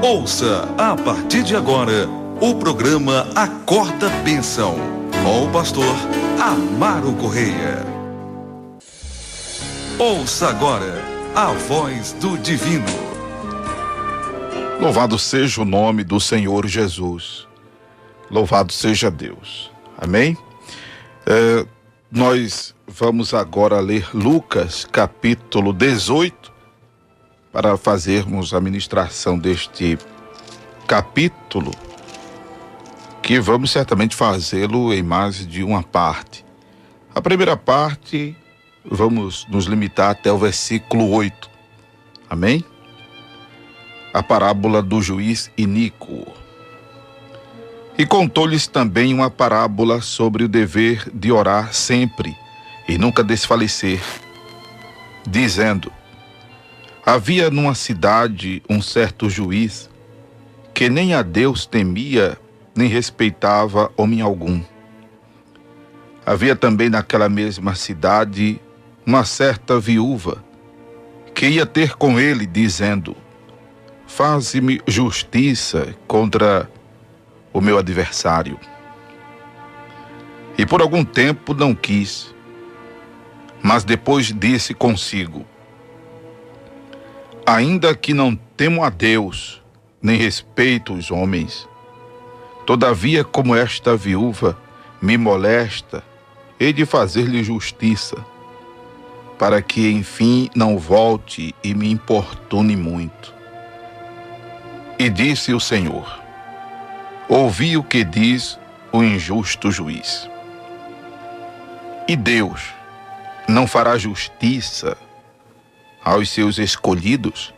Ouça a partir de agora o programa Acorda Bênção, com o pastor Amaro Correia. Ouça agora a voz do divino. Louvado seja o nome do Senhor Jesus. Louvado seja Deus. Amém? Nós vamos agora ler Lucas capítulo 18 para fazermos a ministração deste capítulo, que vamos certamente fazê-lo em mais de uma parte. A primeira parte, vamos nos limitar até o versículo 8. Amém? A parábola do juiz iníquo. E contou-lhes também uma parábola sobre o dever de orar sempre e nunca desfalecer, dizendo: havia numa cidade um certo juiz que nem a Deus temia, nem respeitava homem algum. Havia também naquela mesma cidade uma certa viúva que ia ter com ele, dizendo: faze-me justiça contra o meu adversário. E por algum tempo não quis, mas depois disse consigo: ainda que não temo a Deus, nem respeito os homens, todavia, como esta viúva me molesta, hei de fazer-lhe justiça, para que enfim não volte e me importune muito. E disse o Senhor: ouvi o que diz o injusto juiz. E Deus não fará justiça aos seus escolhidos,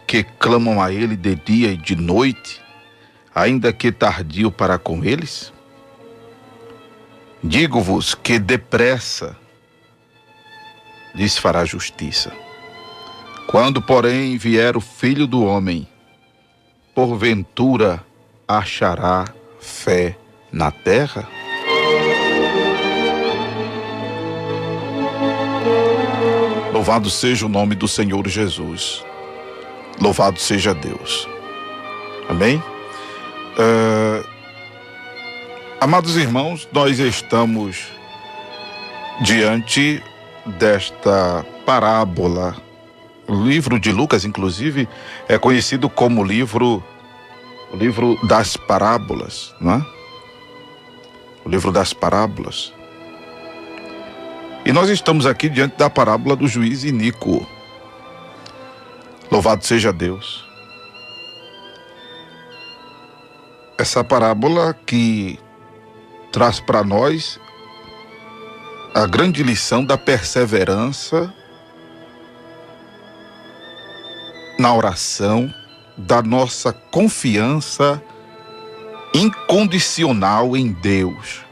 que clamam a ele de dia e de noite, ainda que tardio para com eles? Digo-vos que depressa lhes fará justiça. Quando, porém, vier o Filho do Homem, porventura achará fé na terra? Louvado seja o nome do Senhor Jesus. Louvado seja Deus. Amém? Amados irmãos, nós estamos diante desta parábola. O livro de Lucas, inclusive, é conhecido como o livro das parábolas, não é? O livro das parábolas. E nós estamos aqui diante da parábola do juiz iníquo. Louvado seja Deus. Essa parábola que traz para nós a grande lição da perseverança na oração, da nossa confiança incondicional em Deus.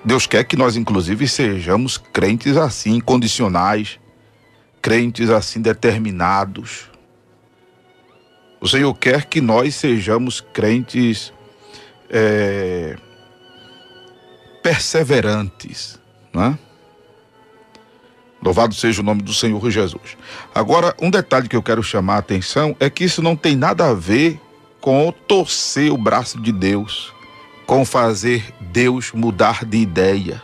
Deus quer que nós, inclusive, sejamos crentes assim, incondicionais, crentes assim determinados. O Senhor quer que nós sejamos crentes perseverantes, não é? Louvado seja o nome do Senhor Jesus. Agora, um detalhe que eu quero chamar a atenção é que isso não tem nada a ver com torcer o braço de Deus, com fazer Deus mudar de ideia.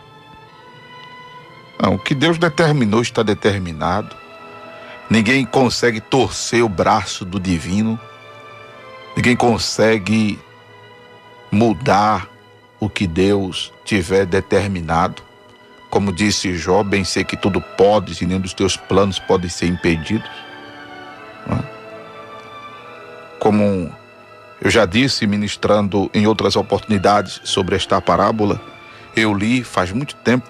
Não, o que Deus determinou está determinado. Ninguém consegue torcer o braço do divino. Ninguém consegue mudar o que Deus tiver determinado. Como disse Jó, bem sei que tudo podes e nenhum dos teus planos pode ser impedidos. Como eu já disse, ministrando em outras oportunidades sobre esta parábola, eu li faz muito tempo,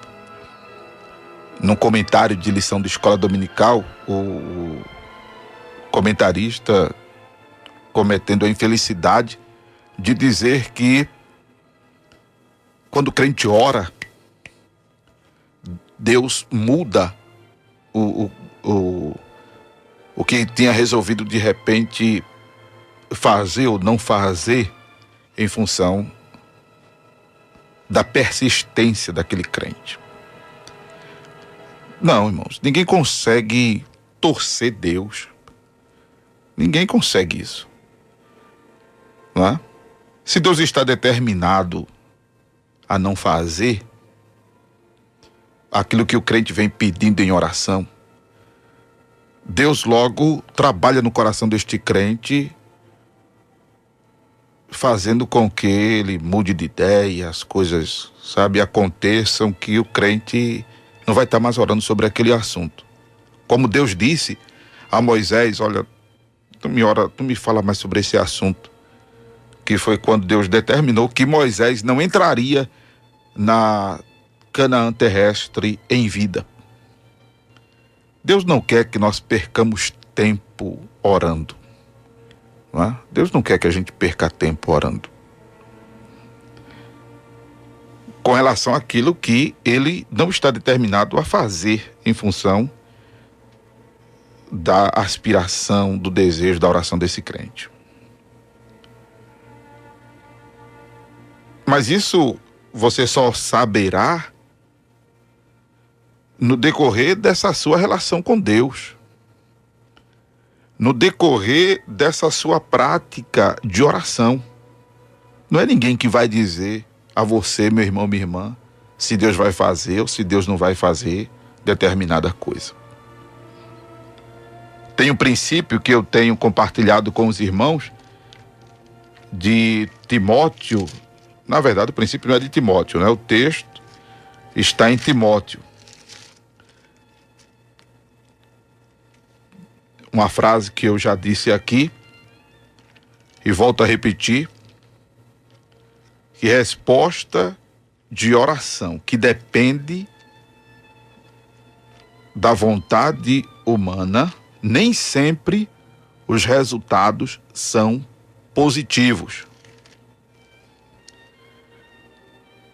num comentário de lição de escola dominical, o comentarista cometendo a infelicidade de dizer que quando o crente ora, Deus muda o que tinha resolvido de repente fazer ou não fazer em função da persistência daquele crente. Não, irmãos, ninguém consegue torcer Deus. Ninguém consegue isso. Não é? Se Deus está determinado a não fazer aquilo que o crente vem pedindo em oração, Deus logo trabalha no coração deste crente, fazendo com que ele mude de ideia, as coisas, aconteçam, que o crente não vai estar mais orando sobre aquele assunto. Como Deus disse a Moisés: olha, tu me fala mais sobre esse assunto, que foi quando Deus determinou que Moisés não entraria na Canaã terrestre em vida. Deus não quer que nós percamos tempo orando. Não é? Deus não quer que a gente perca tempo orando com relação àquilo que ele não está determinado a fazer em função da aspiração, do desejo, da oração desse crente. Mas isso você só saberá no decorrer dessa sua relação com Deus, no decorrer dessa sua prática de oração. Não é ninguém que vai dizer a você, meu irmão, minha irmã, se Deus vai fazer ou se Deus não vai fazer determinada coisa. Tem um princípio que eu tenho compartilhado com os irmãos de Timóteo. Na verdade, o princípio não é de Timóteo, né? O texto está em Timóteo. Uma frase que eu já disse aqui e volto a repetir: que resposta de oração que depende da vontade humana, nem sempre os resultados são positivos.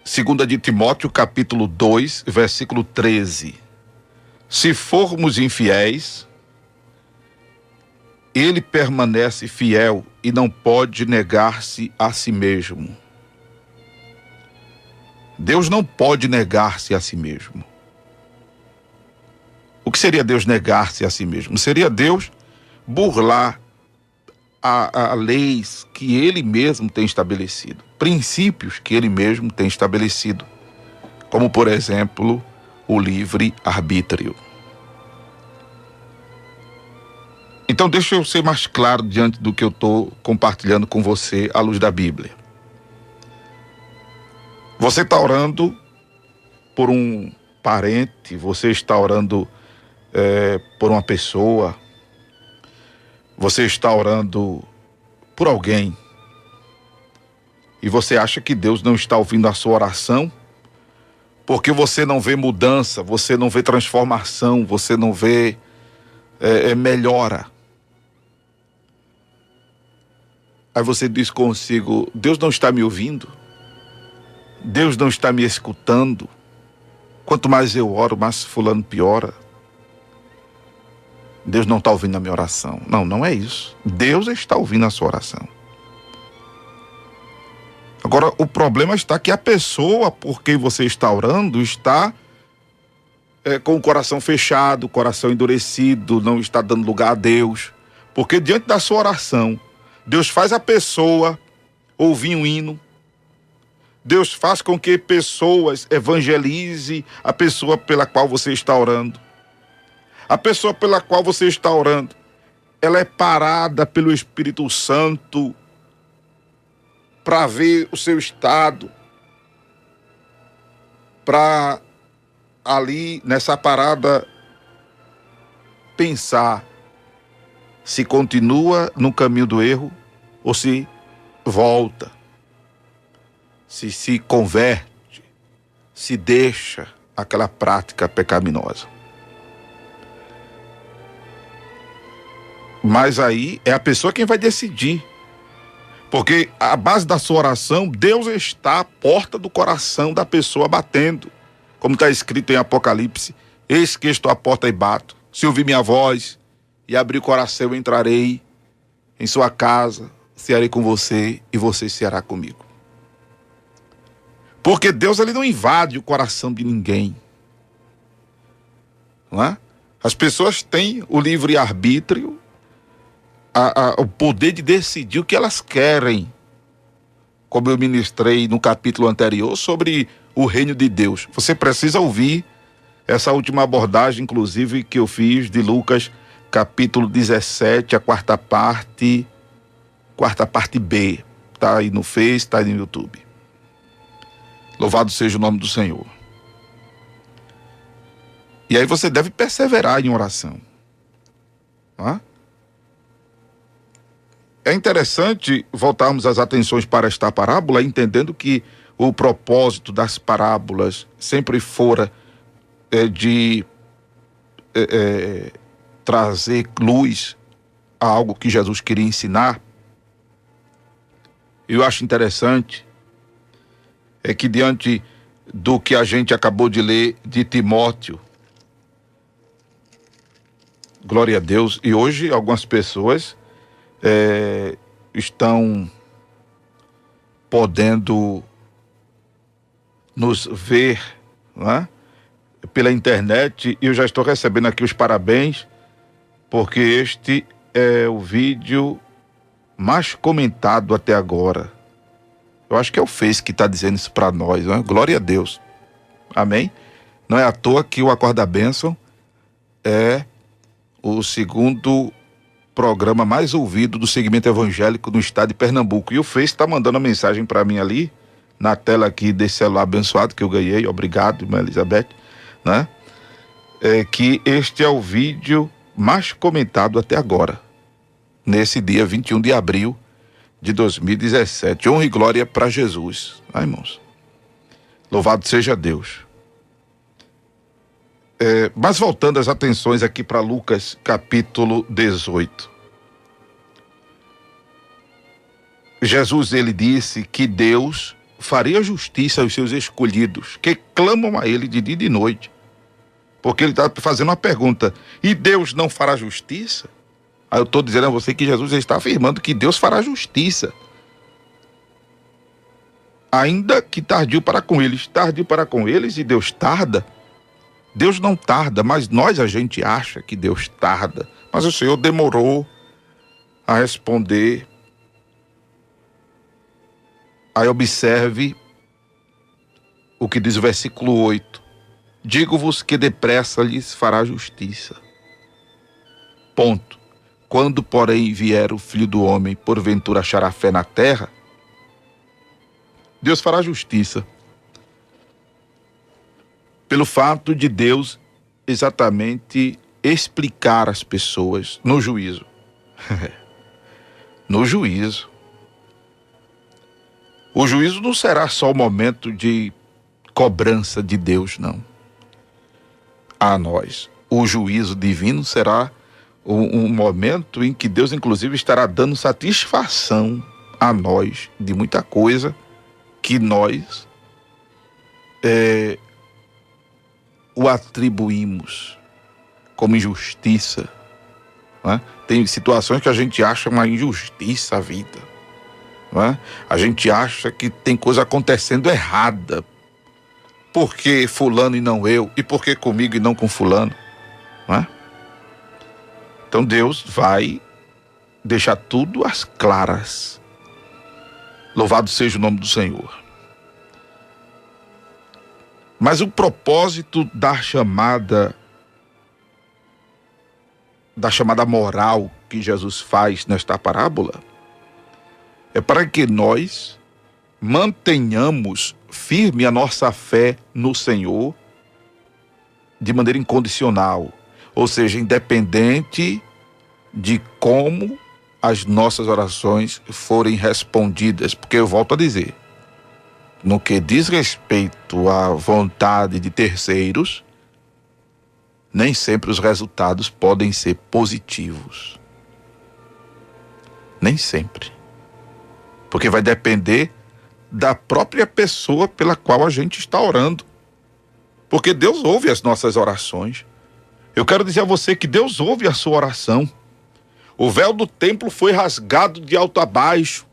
2 de Timóteo, capítulo 2, versículo 13. Se formos infiéis, ele permanece fiel e não pode negar-se a si mesmo. Deus não pode negar-se a si mesmo. O que seria Deus negar-se a si mesmo? Seria Deus burlar a leis que ele mesmo tem estabelecido, princípios que ele mesmo tem estabelecido, como, por exemplo, o livre-arbítrio. Então, deixa eu ser mais claro diante do que eu estou compartilhando com você à luz da Bíblia. Você está orando por um parente, você está orando por uma pessoa, você está orando por alguém, e você acha que Deus não está ouvindo a sua oração, porque você não vê mudança, você não vê transformação, você não vê melhora. Aí você diz consigo: Deus não está me ouvindo, Deus não está me escutando, quanto mais eu oro, mais fulano piora. Deus não está ouvindo a minha oração. Não, não é isso. Deus está ouvindo a sua oração. Agora, o problema está que a pessoa por quem você está orando está com o coração fechado, o coração endurecido, não está dando lugar a Deus. Porque diante da sua oração, Deus faz a pessoa ouvir um hino. Deus faz com que pessoas evangelize a pessoa pela qual você está orando. A pessoa pela qual você está orando, ela é parada pelo Espírito Santo para ver o seu estado, para ali, nessa parada, pensar se continua no caminho do erro ou se volta, se converte, se deixa aquela prática pecaminosa. Mas aí é a pessoa quem vai decidir, porque a base da sua oração, Deus está à porta do coração da pessoa batendo, como está escrito em Apocalipse: eis que estou à porta e bato, se ouvir minha voz e abrir o coração, eu entrarei em sua casa, cearei com você e você ceará comigo. Porque Deus, ele não invade o coração de ninguém, não é? As pessoas têm o livre-arbítrio, o poder de decidir o que elas querem. Como eu ministrei no capítulo anterior sobre o reino de Deus. Você precisa ouvir essa última abordagem, inclusive, que eu fiz de Lucas, capítulo 17, a quarta parte B. Está aí no Face, está aí no YouTube. Louvado seja o nome do Senhor. E aí você deve perseverar em oração. Tá? É interessante voltarmos as atenções para esta parábola, entendendo que o propósito das parábolas sempre fora de trazer luz a algo que Jesus queria ensinar. Eu acho interessante que diante do que a gente acabou de ler de Timóteo, glória a Deus, e hoje algumas pessoas estão podendo nos ver, né, pela internet, e eu já estou recebendo aqui os parabéns, porque este é o vídeo mais comentado até agora. Eu acho que é o Face que está dizendo isso para nós, né? Glória a Deus. Amém? Não é à toa que o Acorda Bênção é o segundo programa mais ouvido do segmento evangélico no estado de Pernambuco. E o Face está mandando uma mensagem para mim ali, na tela aqui desse celular abençoado que eu ganhei. Obrigado, irmã Elizabeth, né? Que este é o vídeo mais comentado até agora, nesse dia 21 de abril de 2017. Honra e glória para Jesus. Irmãos, louvado seja Deus. Mas voltando as atenções aqui para Lucas capítulo 18. Jesus, ele disse que Deus faria justiça aos seus escolhidos, que clamam a ele de dia e de noite. Porque ele está fazendo uma pergunta: e Deus não fará justiça? Aí eu estou dizendo a você que Jesus está afirmando que Deus fará justiça. Ainda que tardio para com eles, e Deus tarda. Deus não tarda, mas a gente acha que Deus tarda. Mas o Senhor demorou a responder. Aí observe o que diz o versículo 8. Digo-vos que depressa lhes fará justiça. Ponto. Quando, porém, vier o Filho do Homem, porventura achará fé na terra? Deus fará justiça. Pelo fato de Deus exatamente explicar às pessoas no juízo. No juízo. O juízo não será só o momento de cobrança de Deus, não. A nós. O juízo divino será um momento em que Deus, inclusive, estará dando satisfação a nós de muita coisa que nós o atribuímos como injustiça. Né? Tem situações que a gente acha uma injustiça a vida. Né? A gente acha que tem coisa acontecendo errada. Por que fulano e não eu? E por que comigo e não com fulano? Né? Então Deus vai deixar tudo às claras. Louvado seja o nome do Senhor. Mas o propósito da chamada moral que Jesus faz nesta parábola é para que nós mantenhamos firme a nossa fé no Senhor de maneira incondicional, ou seja, independente de como as nossas orações forem respondidas, porque eu volto a dizer, no que diz respeito à vontade de terceiros, nem sempre os resultados podem ser positivos. Nem sempre. Porque vai depender da própria pessoa pela qual a gente está orando. Porque Deus ouve as nossas orações. Eu quero dizer a você que Deus ouve a sua oração. O véu do templo foi rasgado de alto a baixo.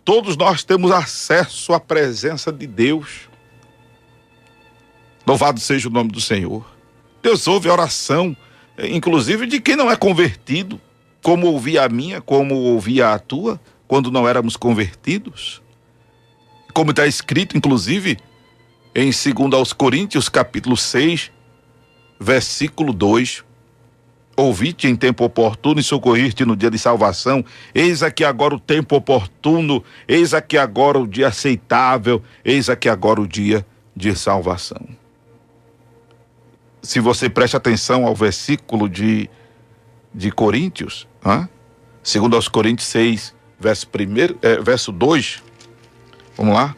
Todos nós temos acesso à presença de Deus. Louvado seja o nome do Senhor. Deus ouve a oração, inclusive de quem não é convertido. como ouvia a minha, como ouvia a tua, quando não éramos convertidos? Como está escrito, inclusive, em 2 Coríntios, capítulo 6, versículo 2. Ouvite em tempo oportuno e socorriste no dia de salvação. Eis aqui agora o tempo oportuno, eis aqui agora o dia aceitável, eis aqui agora o dia de salvação. Se você presta atenção ao versículo de Coríntios, 2 Coríntios 6, verso 2, vamos lá?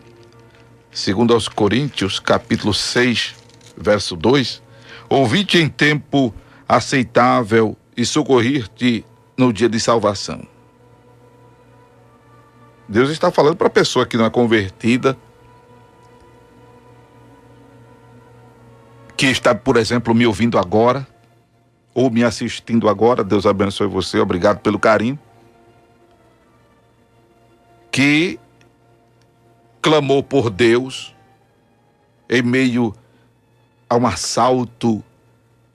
2 Coríntios, capítulo 6, verso 2. Ouvite em tempo aceitável e socorrer-te no dia de salvação. Deus está falando para a pessoa que não é convertida, que está, por exemplo, me ouvindo agora, ou me assistindo agora. Deus abençoe você, obrigado pelo carinho, que clamou por Deus em meio a um assalto,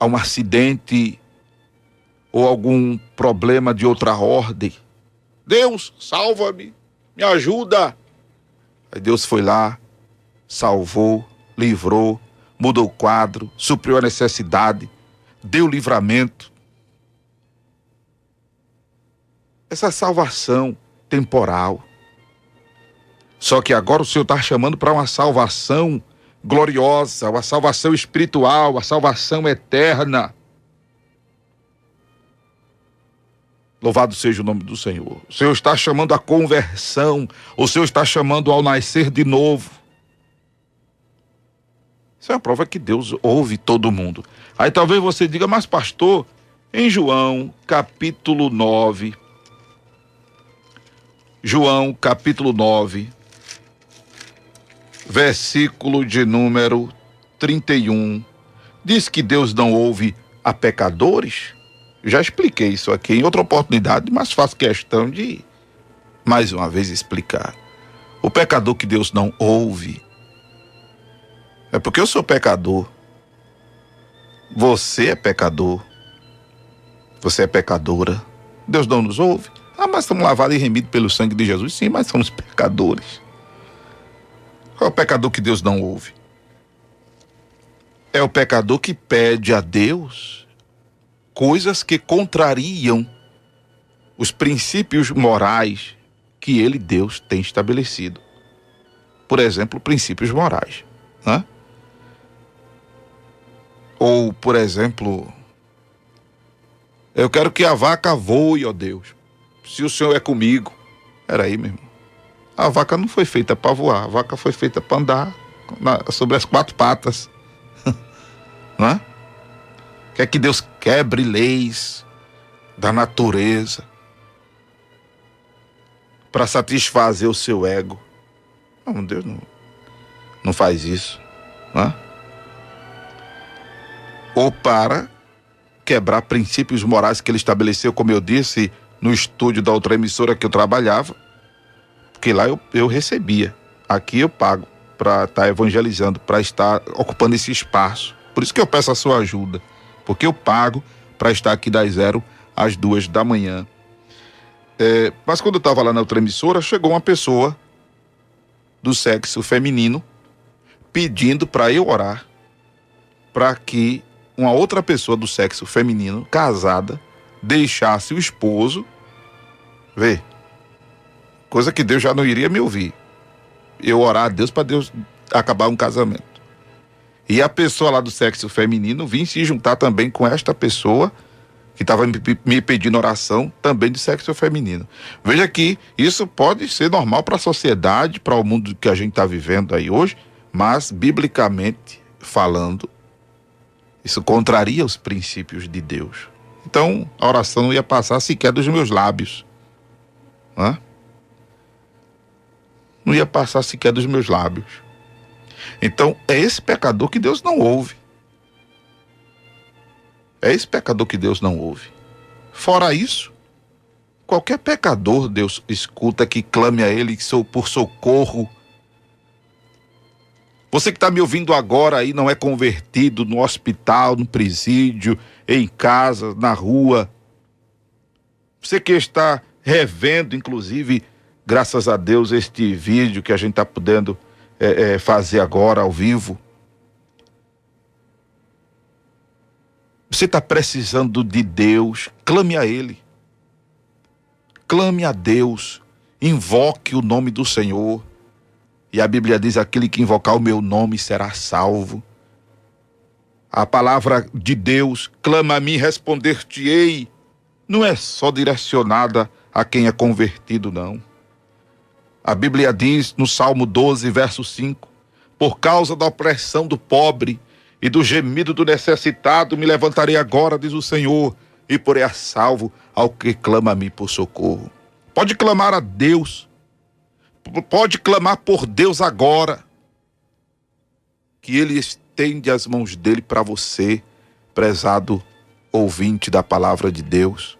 a um acidente ou algum problema de outra ordem. Deus, salva-me, me ajuda. Aí Deus foi lá, salvou, livrou, mudou o quadro, supriu a necessidade, deu livramento. Essa salvação temporal. Só que agora o Senhor está chamando para uma salvação gloriosa, uma salvação espiritual, uma salvação eterna. Louvado seja o nome do Senhor. O Senhor está chamando a conversão, o Senhor está chamando ao nascer de novo. Isso é uma prova que Deus ouve todo mundo. Aí talvez você diga, mas pastor, em João capítulo 9, versículo de número 31, diz que Deus não ouve a pecadores? Já expliquei isso aqui em outra oportunidade, mas faço questão de mais uma vez explicar. O pecador que Deus não ouve é porque eu sou pecador. Você é pecador. Você é pecadora. Deus não nos ouve? Mas estamos lavados e remidos pelo sangue de Jesus. Sim, mas somos pecadores. Qual é o pecador que Deus não ouve? É o pecador que pede a Deus coisas que contrariam os princípios morais que Ele, Deus, tem estabelecido. Por exemplo, princípios morais, né? Ou, por exemplo, eu quero que a vaca voe, ó Deus, se o Senhor é comigo. Peraí, meu irmão. A vaca não foi feita para voar, a vaca foi feita para andar sobre as 4 patas. Não é? Quer que Deus quebre leis da natureza para satisfazer o seu ego. Não, Deus não faz isso, não é? Ou para quebrar princípios morais que Ele estabeleceu, como eu disse, no estúdio da outra emissora que eu trabalhava, porque lá eu recebia, aqui eu pago para estar evangelizando, para estar ocupando esse espaço. Por isso que eu peço a sua ajuda, porque eu pago para estar aqui das 0 às 2 da manhã. Mas quando eu estava lá na outra emissora, chegou uma pessoa do sexo feminino pedindo para eu orar para que uma outra pessoa do sexo feminino, casada, deixasse o esposo. Vê, coisa que Deus já não iria me ouvir. Eu orar a Deus para Deus acabar um casamento. E a pessoa lá do sexo feminino vir se juntar também com esta pessoa que estava me pedindo oração, também do sexo feminino. Veja que isso pode ser normal para a sociedade, para o mundo que a gente está vivendo aí hoje, mas biblicamente falando, isso contraria os princípios de Deus. Então, a oração não ia passar sequer dos meus lábios. Não ia passar sequer dos meus lábios. Então, é esse pecador que Deus não ouve. É esse pecador que Deus não ouve. Fora isso, qualquer pecador Deus escuta que clame a Ele por socorro. Você que está me ouvindo agora aí não é convertido no hospital, no presídio, em casa, na rua. Você que está revendo, inclusive, graças a Deus, este vídeo que a gente está podendo fazer agora ao vivo. Você está precisando de Deus, clame a Ele. Clame a Deus, invoque o nome do Senhor. E a Bíblia diz: aquele que invocar o meu nome será salvo. A palavra de Deus, clama a mim, responder-te-ei, não é só direcionada a quem é convertido, não. A Bíblia diz no Salmo 12, verso 5, por causa da opressão do pobre e do gemido do necessitado, me levantarei agora, diz o Senhor, e porei a salvo ao que clama a mim por socorro. Pode clamar a Deus, pode clamar por Deus agora, que Ele estende as mãos dele para você, prezado ouvinte da palavra de Deus.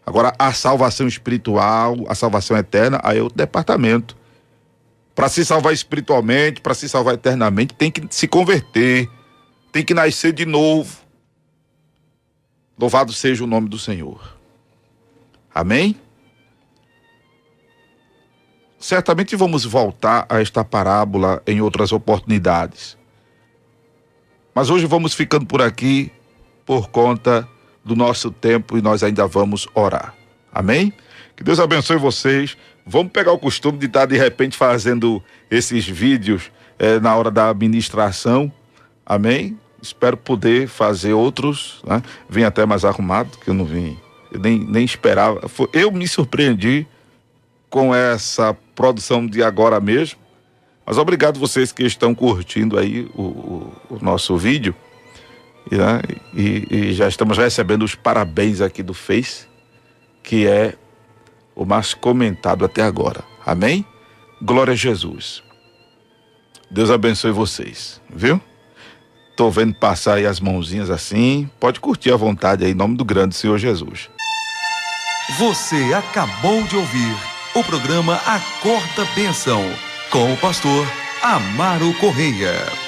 Agora, a salvação espiritual, a salvação eterna, aí é outro departamento. Para se salvar espiritualmente, para se salvar eternamente, tem que se converter, tem que nascer de novo. Louvado seja o nome do Senhor. Amém? Certamente vamos voltar a esta parábola em outras oportunidades. Mas hoje vamos ficando por aqui por conta do nosso tempo e nós ainda vamos orar. Amém? Que Deus abençoe vocês. Vamos pegar o costume de estar de repente fazendo esses vídeos na hora da administração. Amém? Espero poder fazer outros, né? Vim até mais arrumado, que eu não vim. Eu nem esperava. Eu me surpreendi com essa produção de agora mesmo. Mas obrigado vocês que estão curtindo aí o nosso vídeo. Né? E já estamos recebendo os parabéns aqui do Face, que é o mais comentado até agora. Amém? Glória a Jesus. Deus abençoe vocês, viu? Tô vendo passar aí as mãozinhas assim. Pode curtir à vontade aí, em nome do grande Senhor Jesus. Você acabou de ouvir o programa Acorda Bênção, com o pastor Amaro Correia.